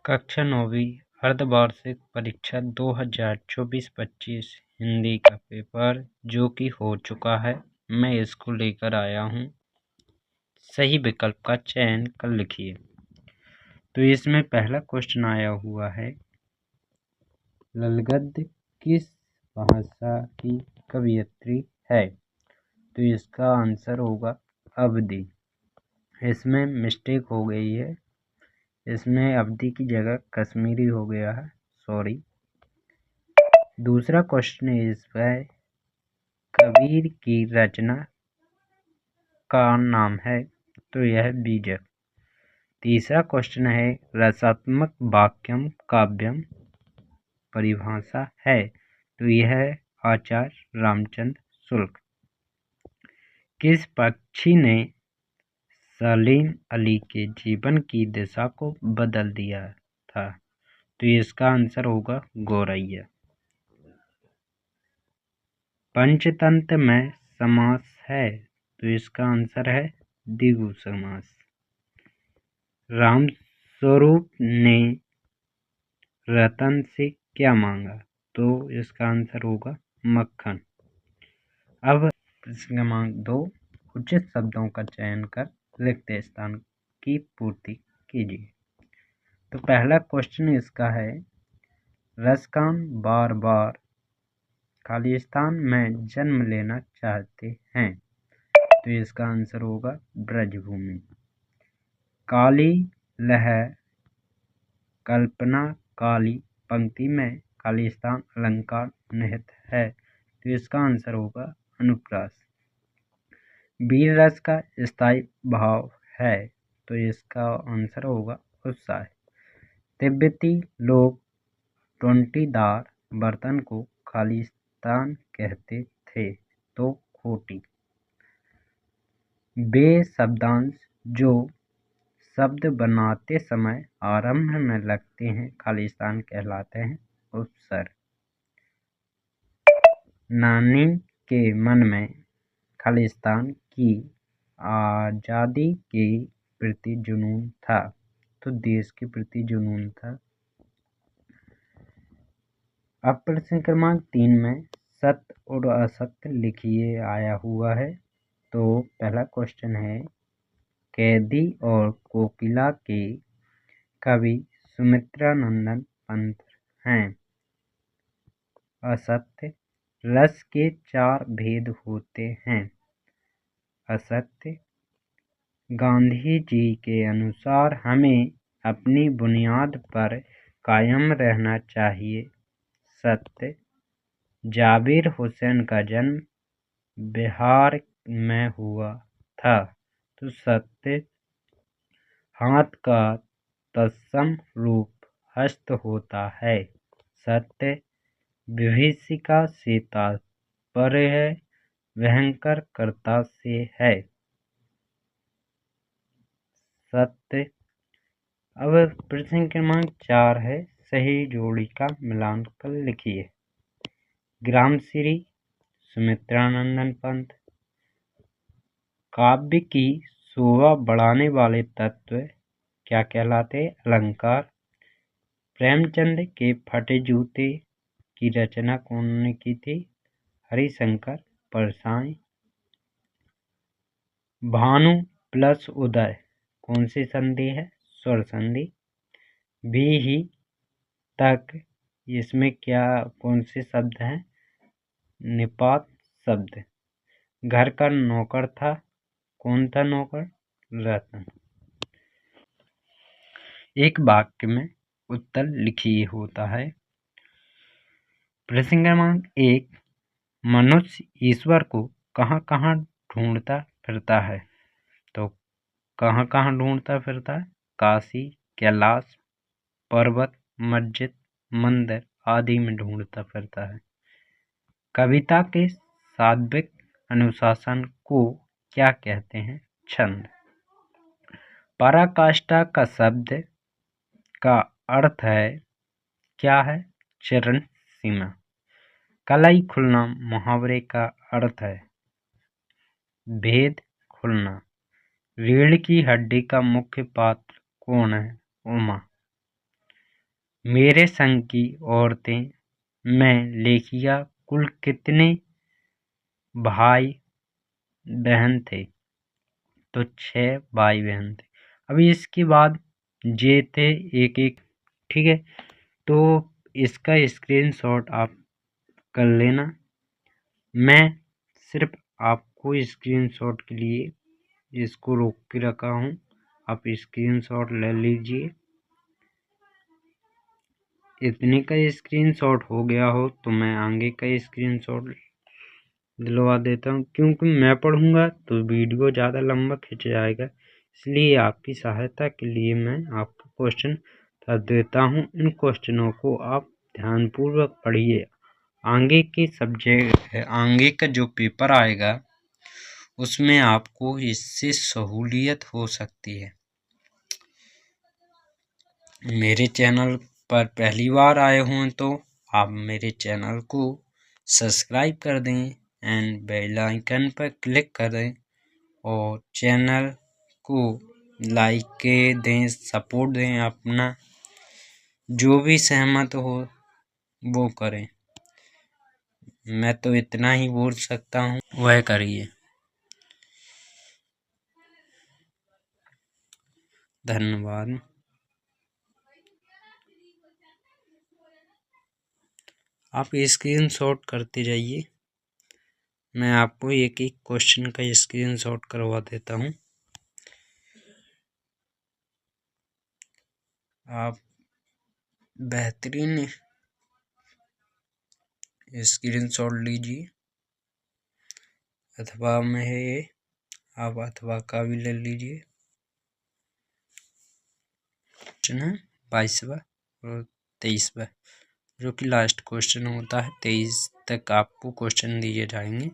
कक्षा 9वीं अर्धवार्षिक परीक्षा 2024-25 हिंदी का पेपर जो कि हो चुका है, मैं इसको लेकर आया हूँ। सही विकल्प का चयन कर लिखिए। तो इसमें पहला क्वेश्चन आया हुआ है, ललगद्द किस भाषा की कवयित्री है? तो इसका आंसर होगा अवधी। इसमें मिस्टेक हो गई है, इसमें अवधी की जगह कश्मीरी हो गया है, सॉरी। दूसरा क्वेश्चन इस पर कबीर की रचना का नाम है, तो यह बीजक। तीसरा क्वेश्चन है रसात्मक वाक्यम काव्यम परिभाषा है, तो यह है आचार्य रामचंद्र शुक्ल। किस पक्षी ने सलीम अली के जीवन की दिशा को बदल दिया था? तो इसका आंसर होगा गौरैया। पंचतंत्र में समास है, तो इसका आंसर है द्विगु समास। रामस्वरूप ने रतन से क्या मांगा? तो इसका आंसर होगा मक्खन। अब प्रश्न क्रमांक 2, उचित शब्दों का चयन कर रिक्त स्थान की पूर्ति कीजिए। तो पहला क्वेश्चन इसका है, रसकान बार बार खालिस्तान में जन्म लेना चाहते हैं, तो इसका आंसर होगा ब्रजभूमि। काली लहर कल्पना काली पंक्ति में खालिस्तान अलंकार निहित है, तो इसका आंसर होगा अनुप्रास। वीर रस का स्थायी भाव है, तो इसका आंसर होगा उत्साह। तिब्बती लोग टोंटीदार बर्तन को खालिस्तान कहते थे, तो खोटी। वे शब्दांश जो शब्द बनाते समय आरंभ में लगते हैं खालिस्तान कहलाते हैं उपसर्ग। नानी के मन में खालिस्तान की आज़ादी के प्रति जुनून था, तो देश के प्रति जुनून था। अब प्रश्न क्रमांक 3 में सत्य और असत्य लिखिए आया हुआ है। तो पहला क्वेश्चन है, कैदी और कोकिला के कवि सुमित्रानंदन पंत हैं। असत्य। रस के 4 भेद होते हैं। असत्य। गांधी जी के अनुसार हमें अपनी बुनियाद पर कायम रहना चाहिए। सत्य। जाबिर हुसैन का जन्म बिहार में हुआ था, तो सत्य। हाथ का तत्सम रूप हस्त होता है, सत्य। विभीषिका से तात्पर्य है भयंकर कर्ता से है, सत्य। अब प्रश्न क्रमांक 4 है, सही जोड़ी का मिलान कर लिखिए। ग्रामश्री सुमित्रानंदन पंत। काव्य की शोभा बढ़ाने वाले तत्व क्या कहलाते? अलंकार। प्रेमचंद के फटे जूते की रचना कौन ने की थी? हरिशंकर परसाई। भानु प्लस उदय कौन सी संधि है? स्वर संधि। भी ही तक इसमें क्या कौन से शब्द हैं? निपात शब्द। घर का नौकर था, कौन था नौकर? रतन। एक वाक्य में उत्तर लिखिए होता है। प्रश्न क्रमांक 1, मनुष्य ईश्वर को कहाँ कहाँ ढूंढता फिरता है? तो कहाँ कहाँ ढूंढता फिरता है? काशी, कैलाश, पर्वत, मस्जिद, मंदिर आदि में ढूंढता फिरता है। कविता के सात्विक अनुशासन को क्या कहते हैं? छंद। पराकाष्ठा का शब्द का अर्थ है क्या है? चरण सीमा। कलाई खुलना मुहावरे का अर्थ है भेद खुलना। रीढ़ की हड्डी का मुख्य पात्र कौन है? उमा। मेरे संग की औरतें में लेखिका कुल कितने भाई बहन थे? तो 6 भाई बहन थे। अभी इसके बाद जे थे एक एक, ठीक है। तो इसका स्क्रीनशॉट आप कर लेना। मैं सिर्फ आपको स्क्रीनशॉट के लिए इसको रोक के रखा हूँ, आप स्क्रीनशॉट ले लीजिए। इतने का स्क्रीनशॉट हो गया हो तो मैं आगे का स्क्रीनशॉट दिलवा देता हूँ, क्योंकि मैं पढ़ूंगा तो वीडियो ज़्यादा लंबा खिंच जाएगा। इसलिए आपकी सहायता के लिए मैं आपको क्वेश्चन कर देता हूँ। इन क्वेश्चनों को आप ध्यानपूर्वक पढ़िए। आगे के सब्जेक्ट, आगे का जो पेपर आएगा उसमें आपको इससे सहूलियत हो सकती है। मेरे चैनल पर पहली बार आए हों तो आप मेरे चैनल को सब्सक्राइब कर दें एंड बेल आइकन पर क्लिक कर दें और चैनल को लाइक के दें, सपोर्ट दें। अपना जो भी सहमत हो वो करें। मैं तो इतना ही बोल सकता हूँ, वह करिए। धन्यवाद। आप स्क्रीनशॉट करते जाइए। मैं आपको एक एक क्वेश्चन का स्क्रीनशॉट करवा देता हूँ। आप बेहतरीन स्क्रीनशॉट लीजिए, अथवा में है ये, आप अथवा का भी ले लीजिए। क्वेश्चन है 22वां और 23वां, जो कि लास्ट क्वेश्चन होता है। 23 तक आपको क्वेश्चन दिए जाएंगे।